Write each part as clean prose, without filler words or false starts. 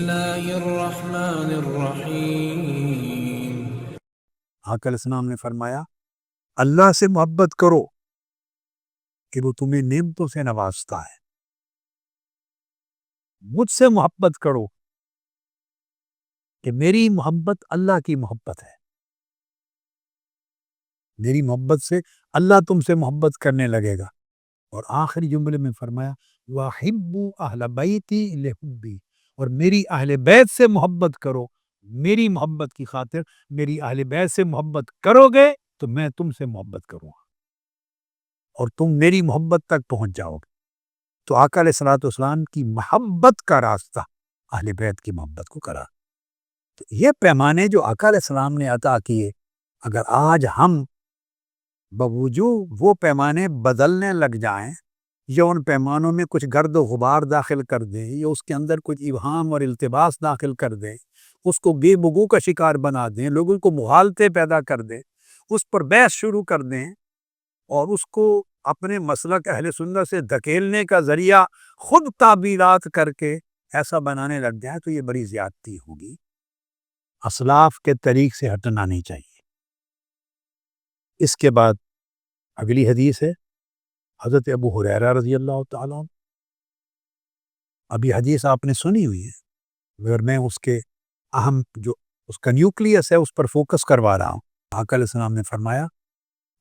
الله الرحمن الرحيم. آقا علیہ السلام نے فرمایا اللہ سے محبت کرو کہ وہ تمہیں نعمتوں سے نوازتا ہے، مجھ سے محبت کرو کہ میری محبت اللہ کی محبت ہے، میری محبت سے اللہ تم سے محبت کرنے لگے گا۔ اور آخری جملے میں فرمایا وَأَحِبُّوا أَهْلَ بَيْتِي لِحُبِّي، اور میری اہل بیت سے محبت کرو، میری محبت کی خاطر میری اہل بیت سے محبت کرو گے تو میں تم سے محبت کروں گا اور تم میری محبت تک پہنچ جاؤ گے۔ تو آقا علیہ الصلوٰۃ والسلام کی محبت کا راستہ اہل بیت کی محبت کو کرا۔ تو یہ پیمانے جو آقا علیہ السلام نے عطا کیے، اگر آج ہم بوجود وہ پیمانے بدلنے لگ جائیں یا ان پیمانوں میں کچھ گرد و غبار داخل کر دیں یا اس کے اندر کچھ ابہام اور التباس داخل کر دیں، اس کو بے وقوع کا شکار بنا دیں، لوگوں کو مغالطے پیدا کر دیں، اس پر بحث شروع کر دیں اور اس کو اپنے مسلک اہل سنت سے دھکیلنے کا ذریعہ خود تعبیرات کر کے ایسا بنانے لگ جائیں تو یہ بڑی زیادتی ہوگی۔ اسلاف کے طریق سے ہٹنا نہیں چاہیے۔ اس کے بعد اگلی حدیث ہے حضرت ابو ہریرہ رضی اللہ تعالیٰ عنہ۔ ابھی حدیث آپ نے سنی ہوئی ہے مگر میں اس کے اہم جو اس کا نیوکلیس ہے اس پر فوکس کروا رہا ہوں۔ آقا علیہ السلام نے فرمایا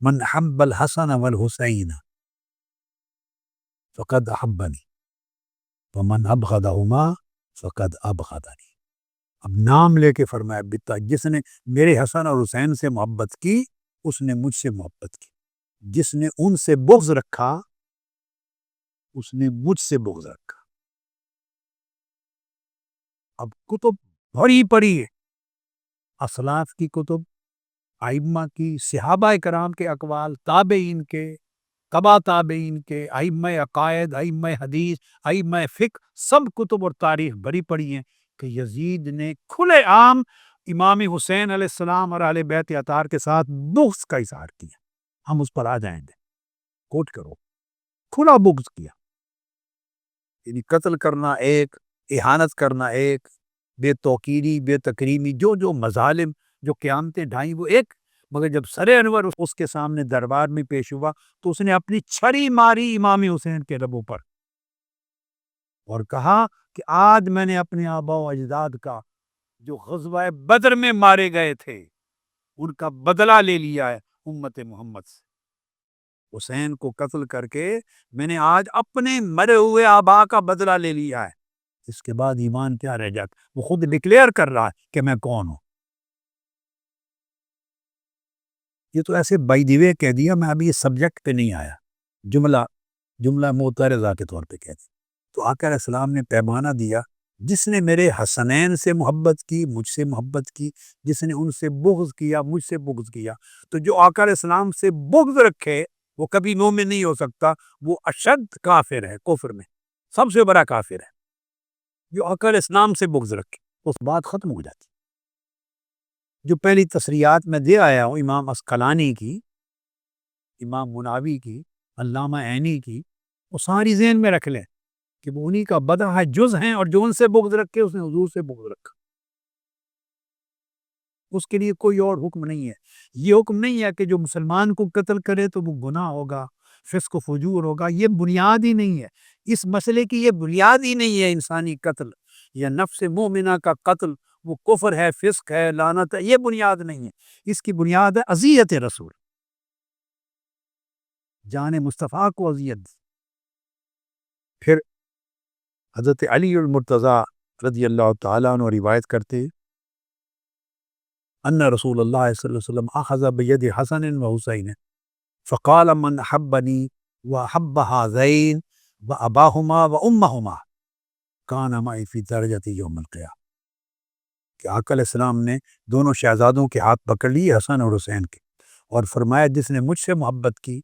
من حب الحسن والحسین فقد احبنی ومن ابغضہما فقد ابغضنی۔ اب نام لے کے فرمایا بتا جس نے میرے حسن اور حسین سے محبت کی اس نے مجھ سے محبت کی، جس نے ان سے بغض رکھا اس نے مجھ سے بغض رکھا۔ اب کتب بڑی پڑھی ہے، اسلاف کی کتب، ائمہ کی، صحابہ کرام کے اقوال، تابعین کے، تبع تابعین کے، ائمہ عقائد، ائمہ حدیث، ائمہ فقہ، سب کتب اور تاریخ بڑی پڑھی ہیں کہ یزید نے کھلے عام امام حسین علیہ السلام اور اہل بیت اطہار کے ساتھ بغض کا اظہار کیا۔ ہم اس پر آ جائیں گے، کوٹ کرو، کھلا بغض کیا، یعنی قتل کرنا ایک، اہانت کرنا ایک، بے توقیری، بے تکریمی، جو مظالم جو قیامتیں ڈھائیں وہ ایک، مگر جب سر انور اس کے سامنے دربار میں پیش ہوا تو اس نے اپنی چھری ماری امام حسین کے لبوں پر اور کہا کہ آج میں نے اپنے آباء و اجداد کا جو غزوہ بدر میں مارے گئے تھے ان کا بدلہ لے لیا ہے امت محمد سے۔ حسین کو قتل کر کے میں نے آج اپنے مرے ہوئے آبا کا بدلہ لے لیا ہے۔ اس کے بعد ایمان کیا رہ جاتا؟ وہ خود ڈکلیئر کر رہا ہے کہ میں کون ہوں۔ یہ تو ایسے بائی دی وے کہہ دیا، میں ابھی اس سبجیکٹ پہ نہیں آیا، جملہ معترضہ کے طور پہ کہہ دیا۔ تو آقا علیہ السلام نے پیمانہ دیا جس نے میرے حسنین سے محبت کی مجھ سے محبت کی، جس نے ان سے بغض کیا مجھ سے بغض کیا۔ تو جو آقا علیہ السلام سے بغض رکھے وہ کبھی مومن نہیں ہو سکتا، وہ اشد کافر ہے، کفر میں سب سے بڑا کافر ہے۔ جو آقا علیہ السلام سے بغض رکھے اس بات ختم ہو جاتی۔ جو پہلی تصریحات میں دے آیا ہوں امام عسقلانی کی، امام مناوی کی، علامہ عینی کی، وہ ساری ذہن میں رکھ لیں کہ وہ انہی کا بدعہ جز ہیں، اور جو ان سے بغض رکھے اس نے حضور سے بغض رکھا۔ اس کے لیے کوئی اور حکم نہیں ہے۔ یہ حکم نہیں ہے کہ جو مسلمان کو قتل کرے تو وہ گناہ ہوگا، فسق و فجور ہوگا، یہ بنیاد ہی نہیں ہے اس مسئلے کی، یہ بنیاد ہی نہیں ہے۔ انسانی قتل یا نفس مومنہ کا قتل وہ کفر ہے، فسق ہے، لعنت ہے، یہ بنیاد نہیں ہے۔ اس کی بنیاد ہے اذیت رسول، جان مصطفیٰ کو اذیت۔ پھر حضرت علی المرتضیٰ رضی اللہ تعالیٰ عنہ روایت کرتے ان رسول اللہ صلی اللہ علیہ وسلم اخذ بید حسن و حسین فقال من احبنی واحب هذین واباہما وامہما کان معی فی درجتی یوم القیامہ، کہ آقا علیہ السلام نے دونوں شہزادوں کے ہاتھ پکڑ لیے حسن اور حسین کے اور فرمایا جس نے مجھ سے محبت کی،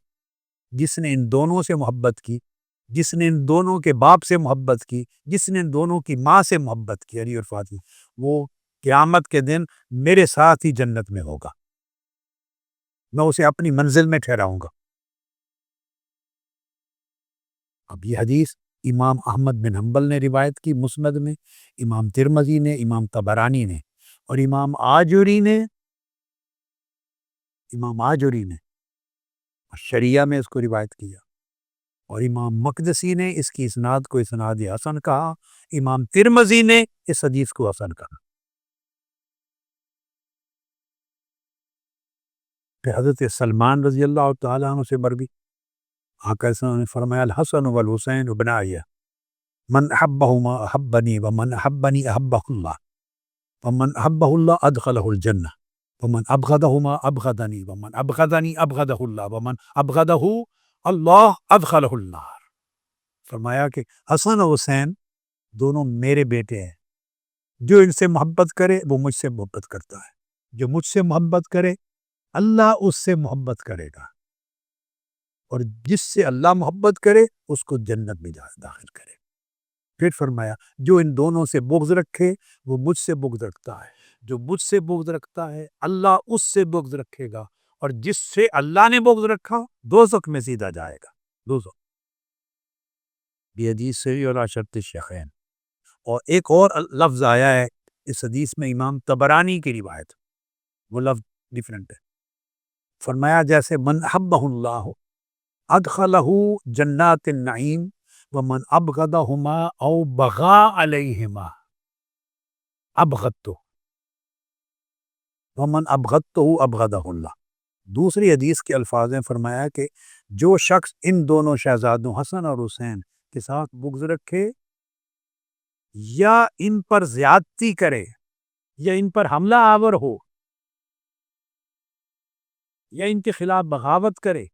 جس نے ان دونوں سے محبت کی، جس نے ان دونوں کے باپ سے محبت کی، جس نے ان دونوں کی ماں سے محبت کی، علی اور فاطمہ، وہ قیامت کے دن میرے ساتھ ہی جنت میں ہوگا، میں اسے اپنی منزل میں ٹھہراؤں گا۔ اب یہ حدیث امام احمد بن حنبل نے روایت کی مسند میں، امام ترمذی نے، امام طبرانی نے، اور امام آجری نے شریعہ میں اس کو روایت کیا، اور امام مقدسی نے اس کی اسناد کو اسناد حسن کہا، امام ترمذی نے اس حدیث کو حسن کہا۔ پھر حضرت سلمان رضی اللہ تعالیٰ عنہ سے مروی، آقا صلی اللہ علیہ وسلم نے فرمایا الحسن والحسین ابنائی من احبہما احبنی ومن احبنی احبہ اللہ ومن احبہ اللہ ادخلہ الجنہ ومن ابغضہما ابغضنی ومن ابغضنی ابغضہ اللہ ومن ابغضہ اللہ ادخلہ النار۔ فرمایا کہ حسن و حسین دونوں میرے بیٹے ہیں، جو ان سے محبت کرے وہ مجھ سے محبت کرتا ہے، جو مجھ سے محبت کرے اللہ اس سے محبت کرے گا، اور جس سے اللہ محبت کرے اس کو جنت میں داخل کرے۔ پھر فرمایا جو ان دونوں سے بغض رکھے وہ مجھ سے بغض رکھتا ہے، جو مجھ سے بغض رکھتا ہے اللہ اس سے بغض رکھے گا، اور جس سے اللہ نے بغض رکھا دوزخ میں سیدھا جائے گا۔ دوزخ یہ حدیث صحیح اور شرط شیخین۔ اور ایک اور لفظ آیا ہے اس حدیث میں امام طبرانی کی روایت، وہ لفظ ڈیفرنٹ ہے۔ فرمایا جیسے من احبہ اللہ ادخلہ جنات النعیم ومن ابغضہما او بغا علیہما ابغضتہ ومن ابغضتہ ابغضہ اللہ۔ دوسری حدیث کے الفاظ ہیں، فرمایا کہ جو شخص ان دونوں شہزادوں حسن اور حسین کے ساتھ بغض رکھے یا ان پر زیادتی کرے یا ان پر حملہ آور ہو یا ان کے خلاف بغاوت کرے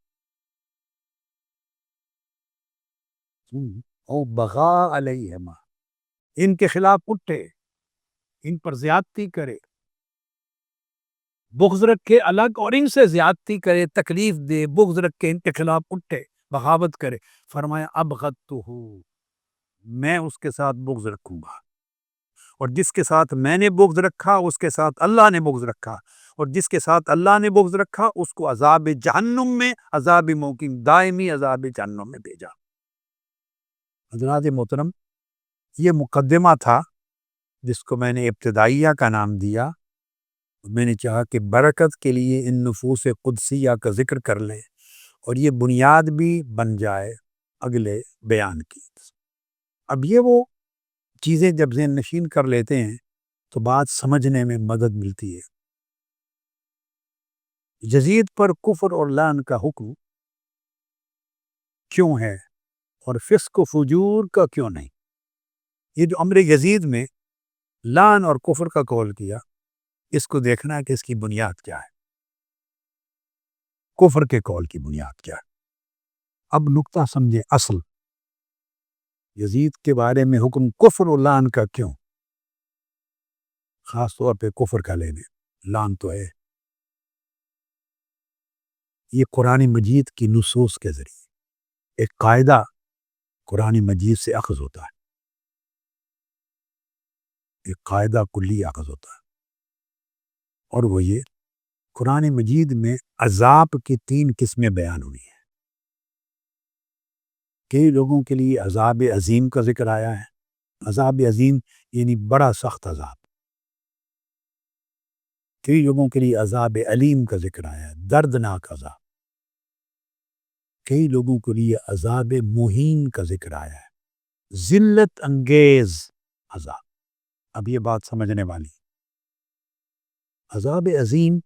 او بغا علیہما، ان کے خلاف اٹھے، ان پر زیادتی کرے، بغض رکھے الگ اور ان سے زیادتی کرے، تکلیف دے، بغض رکھے ان کے خلاف اٹھے، بغاوت کرے، فرمایا ابغضتہ، میں اس کے ساتھ بغض رکھوں گا، اور جس کے ساتھ میں نے بغض رکھا اس کے ساتھ اللہ نے بغض رکھا، اور جس کے ساتھ اللہ نے بغض رکھا اس کو عذاب جہنم میں، عذاب مقیم دائمی عذاب جہنم میں بھیجا۔ حضرات محترم، یہ مقدمہ تھا جس کو میں نے ابتدائیہ کا نام دیا۔ میں نے چاہا کہ برکت کے لیے ان نفوس قدسیہ کا ذکر کر لیں اور یہ بنیاد بھی بن جائے اگلے بیان کی۔ اب یہ وہ چیزیں جب ذہن نشین کر لیتے ہیں تو بات سمجھنے میں مدد ملتی ہے۔ یزید پر کفر اور لعن کا حکم کیوں ہے اور فسق و فجور کا کیوں نہیں؟ یہ جو امر یزید میں لعن اور کفر کا قول کیا، اس کو دیکھنا ہے کہ اس کی بنیاد کیا ہے، کفر کے قول کی بنیاد کیا ہے۔ اب نقطہ سمجھیں، اصل یزید کے بارے میں حکم کفر و لعن کا کیوں، خاص طور پہ کفر کا لینے، لعن تو ہے۔ یہ قرآن مجید کی نصوص کے ذریعے ایک قاعدہ قرآن مجید سے اخذ ہوتا ہے، ایک قاعدہ کلی اخذ ہوتا ہے، اور وہ یہ قرآن مجید میں عذاب کی 3 قسمیں بیان ہوئی ہیں۔ کئی لوگوں کے لیے عذاب عظیم کا ذکر آیا ہے، عذاب عظیم یعنی بڑا سخت عذاب۔ کئی لوگوں کے لیے عذاب علیم کا ذکر آیا ہے، دردناک عذاب۔ کئی لوگوں کے لیے عذاب مہین کا ذکر آیا ہے، ذلت انگیز عذاب۔ اب یہ بات سمجھنے والی، عذاب عظیم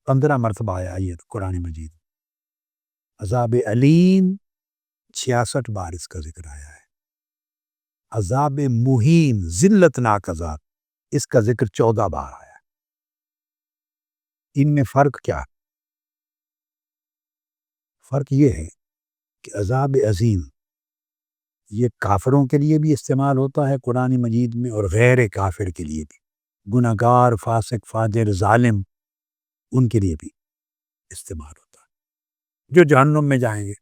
15 مرتبہ آیا ہے قرآن مجید، عذاب علیم 66 بار اس کا ذکر آیا ہے، عذاب مہین ذلت ناک عذاب اس کا ذکر 14 بار آیا ہے۔ ان میں فرق کیا ہے؟ فرق یہ ہے کہ عذاب عظیم یہ کافروں کے لیے بھی استعمال ہوتا ہے قرآن مجید میں، اور غیر کافر کے لیے بھی، گناہگار، فاسق، فاجر، ظالم، ان کے لیے بھی استعمال ہوتا ہے۔ جو جہنم میں جائیں گے،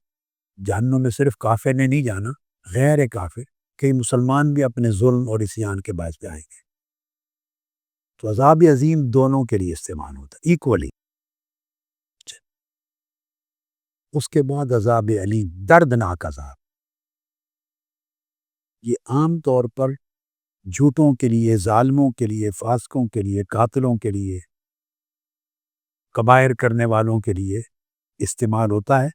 جہنم میں صرف کافر نے نہیں جانا، غیر کافر، کئی مسلمان بھی اپنے ظلم اور عصیان کے باعث جائیں گے۔ تو عذاب عظیم دونوں کے لیے استعمال ہوتا ہے ایکولی۔ اس کے بعد عذاب علیم، دردناک عذاب۔ یہ عام طور پر جھوٹوں کے لیے، ظالموں کے لیے، فاسقوں کے لیے، قاتلوں کے لیے، کبائر کرنے والوں کے لیے استعمال ہوتا ہے،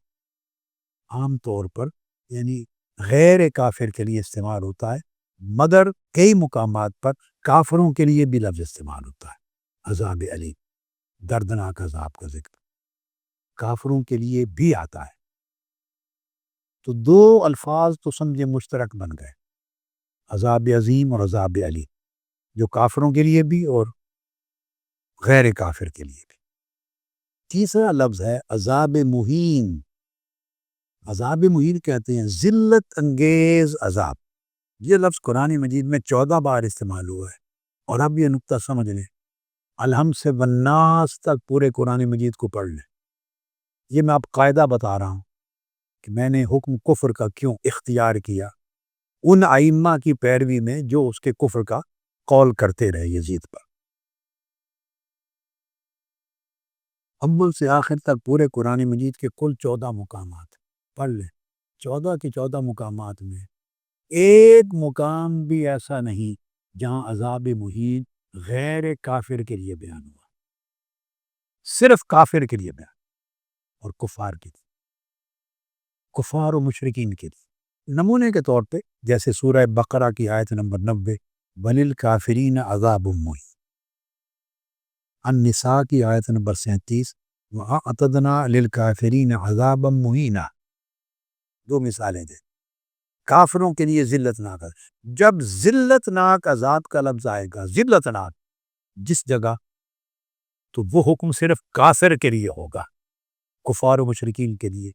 عام طور پر یعنی غیر کافر کے لیے استعمال ہوتا ہے، مگر کئی مقامات پر کافروں کے لیے بھی لفظ استعمال ہوتا ہے۔ عذاب علیم، دردناک عذاب کا ذکر کافروں کے لیے بھی آتا ہے۔ تو دو الفاظ تو سمجھے مشترک بن گئے، عذاب عظیم اور عذاب علیم، جو کافروں کے لیے بھی اور غیر کافر کے لیے بھی۔ تیسرا لفظ ہے عذاب مہین۔ عذاب مہین کہتے ہیں ذلت انگیز عذاب۔ یہ لفظ قرآن مجید میں 14 بار استعمال ہوا ہے، اور اب یہ نقطہ سمجھ لیں، الحمد سے والناس تک پورے قرآن مجید کو پڑھ لیں۔ یہ میں آپ قاعدہ بتا رہا ہوں کہ میں نے حکم کفر کا کیوں اختیار کیا ان ائمہ کی پیروی میں جو اس کے کفر کا قول کرتے رہے یزید پر۔ اول سے آخر تک پورے قرآن مجید کے کل 14 مقامات پڑھ لیں۔ 14 کے 14 مقامات میں ایک مقام بھی ایسا نہیں جہاں عذاب مہین غیر کافر کے لیے بیان ہوا، صرف کافر کے لیے بیان اور کفار کے لیے، کفار و مشرکین کے لیے۔ نمونے کے طور پہ جیسے سورہ بقرہ کی آیت نمبر 90 وَلِلْكَافِرِينَ عَذَابٌ مُّهِينٌ، النساء کی آیت نمبر 37 وَأَعْتَدْنَا لِلْكَافِرِينَ عَذَابًا مُّهِينًا۔ دو مثالیں دیں، کافروں کے لیے ذلت ناک عذاب۔ جب ذلت ناک عذاب کا لفظ آئے گا ذلت ناک جس جگہ، تو وہ حکم صرف کافر کے لیے ہوگا، کفار و مشرکین کے لیے۔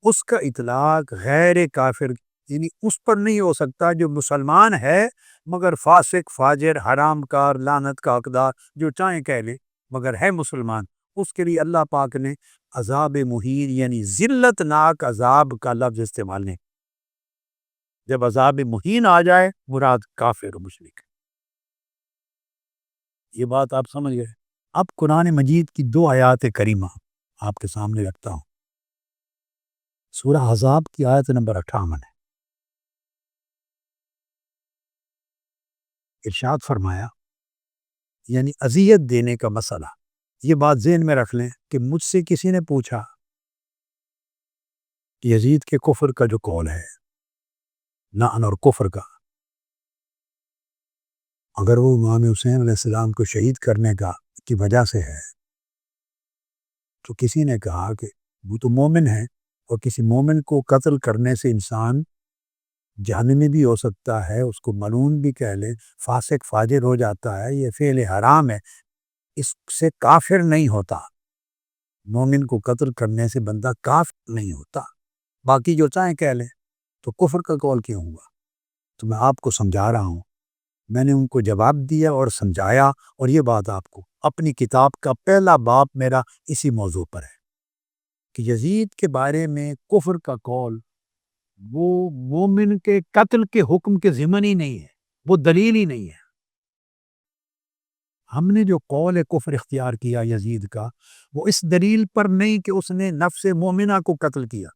اس کا اطلاق غیر کافر یعنی اس پر نہیں ہو سکتا جو مسلمان ہے مگر فاسق، فاجر، حرام کار، لعنت کا حقدار، جو چاہیں کہہ لے مگر ہے مسلمان، اس کے لیے اللہ پاک نے عذاب مہین یعنی ذلت ناک عذاب کا لفظ استعمال نہیں۔ جب عذاب مہین آ جائے مراد کافر و مشرک۔ یہ بات آپ سمجھ گئے۔ اب قرآن مجید کی 2 آیات کریمہ آپ کے سامنے رکھتا ہوں۔ سورہ احزاب کی آیت نمبر 58 ہے۔ ارشاد فرمایا، یعنی اذیت دینے کا مسئلہ، یہ بات ذہن میں رکھ لیں کہ مجھ سے کسی نے پوچھا کہ یزید کے کفر کا جو قول ہے، لعن اور کفر کا، اگر وہ امام حسین علیہ السلام کو شہید کرنے کی وجہ سے ہے، تو کسی نے کہا کہ وہ تو مومن ہے، اور کسی مومن کو قتل کرنے سے انسان جہنمی بھی ہو سکتا ہے، اس کو ملعون بھی کہہ لیں، فاسق فاجر ہو جاتا ہے، یہ فعل حرام ہے، اس سے کافر نہیں ہوتا۔ مومن کو قتل کرنے سے بندہ کافر نہیں ہوتا، باقی جو چاہیں کہہ لیں، تو کفر کا قول کیوں ہوا؟ تو میں آپ کو سمجھا رہا ہوں، میں نے ان کو جواب دیا اور سمجھایا، اور یہ بات آپ کو اپنی کتاب کا پہلا باب میرا اسی موضوع پر ہے کہ یزید کے بارے میں کفر کا قول وہ مومن کے قتل کے حکم کے ضمن ہی نہیں ہے، وہ دلیل ہی نہیں ہے۔ ہم نے جو قول کفر اختیار کیا یزید کا، وہ اس دلیل پر نہیں کہ اس نے نفس مومنہ کو قتل کیا۔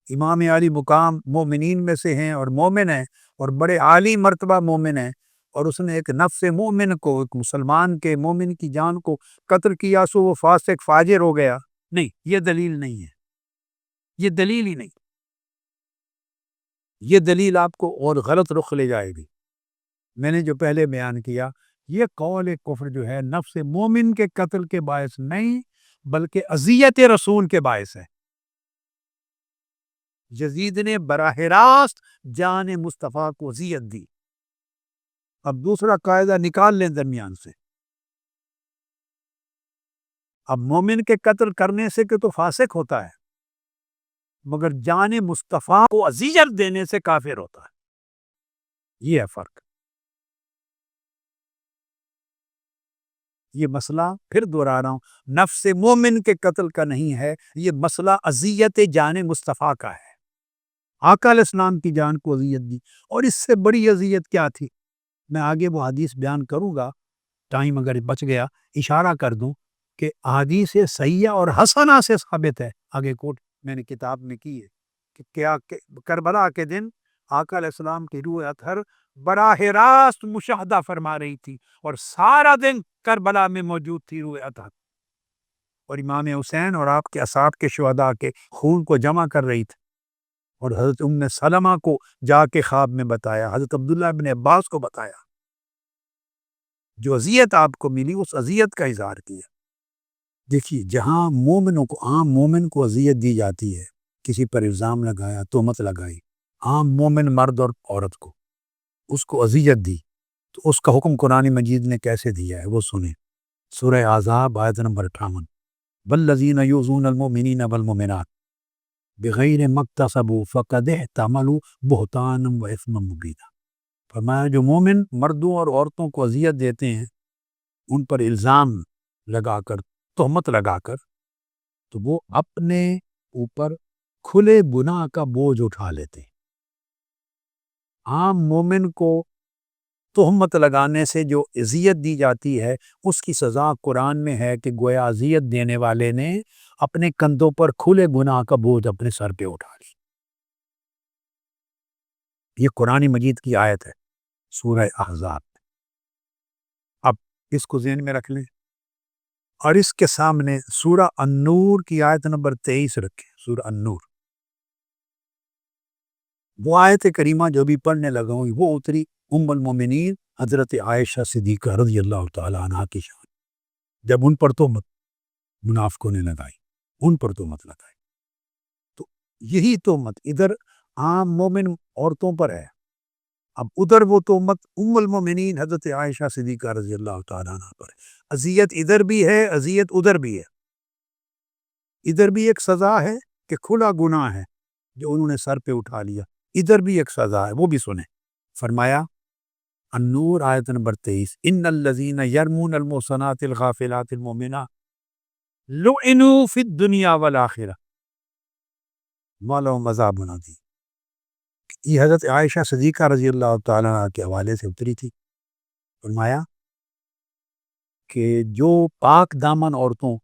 امام علی مقام مومنین میں سے ہیں اور مومن ہیں، اور بڑے عالی مرتبہ مومن ہیں، اور اس نے ایک نفس مومن کو، ایک مسلمان کے مومن کی جان کو قتل کیا، سو وہ فاسق فاجر ہو گیا؟ نہیں، یہ دلیل نہیں ہے، یہ دلیل ہی نہیں۔ یہ دلیل آپ کو اور غلط رخ لے جائے گی۔ میں نے جو پہلے بیان کیا، یہ قول کفر جو ہے نفس مومن کے قتل کے باعث نہیں بلکہ اذیت رسول کے باعث ہے۔ یزید نے براہ راست جان مصطفیٰ کو اذیت دی۔ اب دوسرا قاعدہ نکال لیں درمیان سے، اب مومن کے قتل کرنے سے کہ تو فاسق ہوتا ہے، مگر جان مصطفیٰ کو اذیت دینے سے کافر ہوتا ہے۔ یہ ہے فرق۔ یہ مسئلہ پھر دوہرا رہا ہوں، نفس مومن کے قتل کا نہیں ہے، یہ مسئلہ اذیت جان مصطفیٰ کا ہے۔ آقا علیہ السلام کی جان کو اذیت دی، اور اس سے بڑی اذیت کیا تھی؟ میں آگے وہ حدیث بیان کروں گا، ٹائم اگر بچ گیا اشارہ کر دوں کہ احادیث صحیحہ اور حسنہ سے ثابت ہے، آگے کوٹ میں نے کتاب میں کی ہے کہ کیا کربلا کے دن آقا علیہ السلام کی روح اطہر براہ راست مشاہدہ فرما رہی تھی اور سارا دن کربلا میں موجود تھی روح اطہر، اور امام حسین اور آپ کے اصحاب کے شہداء کے خون کو جمع کر رہی تھی، اور حضرت ام سلمہ کو جا کے خواب میں بتایا، حضرت عبداللہ بن عباس کو بتایا، جو اذیت آپ کو ملی اس اذیت کا اظہار کیا۔ دیکھیے جہاں مومنوں کو، عام مومن کو اذیت دی جاتی ہے، کسی پر الزام لگایا، تہمت لگائی، عام مومن مرد اور عورت کو اس کو اذیت دی، تو اس کا حکم قرآن مجید نے کیسے دیا ہے وہ سنیں۔ سورہ احزاب آیت نمبر 58، والذین یؤذون المؤمنین والمؤمنات بغیر ما اکتسبوا فقد احتملوا بہتانا واثما مبینا۔ فرمایا جو مومن مردوں اور عورتوں کو اذیت دیتے ہیں، ان پر الزام لگا کر، تہمت لگا کر، تو وہ اپنے اوپر کھلے گناہ کا بوجھ اٹھا لیتے ہیں۔ عام مومن کو تہمت لگانے سے جو اذیت دی جاتی ہے اس کی سزا قرآن میں ہے کہ گویا اذیت دینے والے نے اپنے کندھوں پر کھلے گناہ کا بوجھ اپنے سر پہ اٹھا لی۔ یہ قرآن مجید کی آیت ہے سورہ احزاب۔ اب اس کو ذہن میں رکھ لیں، اور اس کے سامنے سورہ النور کی آیت نمبر 23 رکھیں۔ سورہ النور، وہ آیت کریمہ جو بھی پڑھنے لگا ہوں وہ اتری ام المومنین حضرت عائشہ صدیقہ رضی اللہ تعالیٰ عنہ کی شان، جب ان پر تہمت منافقوں نے لگائی، ان پر تہمت لگائی، تو یہی تہمت ادھر عام مومن عورتوں پر ہے، اب ادھر وہ تہمت ام المومنین حضرت عائشہ صدیقہ رضی اللہ تعالیٰ عنہ پر ہے۔ اذیت ادھر بھی ہے، اذیت ادھر بھی ہے، ادھر بھی ایک سزا ہے کہ کھلا گناہ ہے جو انہوں نے سر پہ اٹھا لیا، ادھر بھی ایک سزا ہے، وہ بھی سنیں۔ فرمایا النور آیت نمبر 23، ان الذین یرمون المحصنات الغافلات المؤمنات لعنوا فی الدنیا والآخرہ ولہم عذاب عظیم۔ یہ حضرت عائشہ صدیقہ رضی اللہ تعالیٰ عنہ کے حوالے سے اتری تھی۔ فرمایا کہ جو پاک دامن عورتوں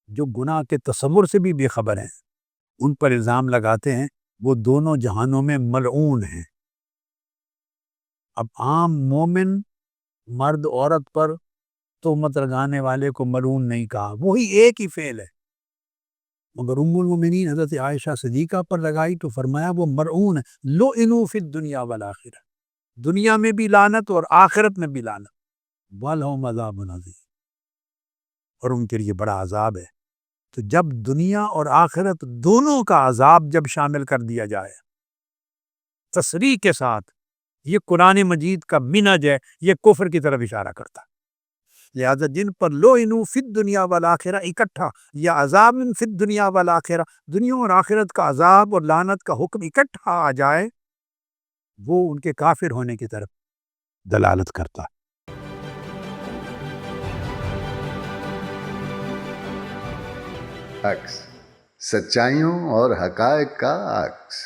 جو گناہ کے تصور سے بھی بے خبر ہیں، ان پر الزام لگاتے ہیں، وہ دونوں جہانوں میں ملعون ہیں۔ اب عام مومن مرد عورت پر تہمت لگانے والے کو ملعون نہیں کہا، وہی ایک ہی فعل ہے، مگر ام المومنین حضرت عائشہ صدیقہ پر لگائی تو فرمایا وہ ملعون ہے۔ لعنوا فی الدنیا والآخرہ، دنیا میں بھی لعنت اور آخرت میں بھی لعنت، وَلَهُمْ عَذَابٌ عَظِيمٌ، اور ان کے لیے بڑا عذاب ہے۔ تو جب دنیا اور آخرت دونوں کا عذاب جب شامل کر دیا جائے تصریح کے ساتھ، یہ قرآن مجید کا منہج ہے، یہ کفر کی طرف اشارہ کرتا ہے۔ لہذا جن پر لعنوا فی الدنیا والآخرہ اکٹھا، یا عذاب فی الدنیا والآخرہ، دنیا اور آخرت کا عذاب اور لعنت کا حکم اکٹھا آ جائے، وہ ان کے کافر ہونے کی طرف دلالت کرتا ہے۔ عکس، سچائیوں اور حقائق کا عکس۔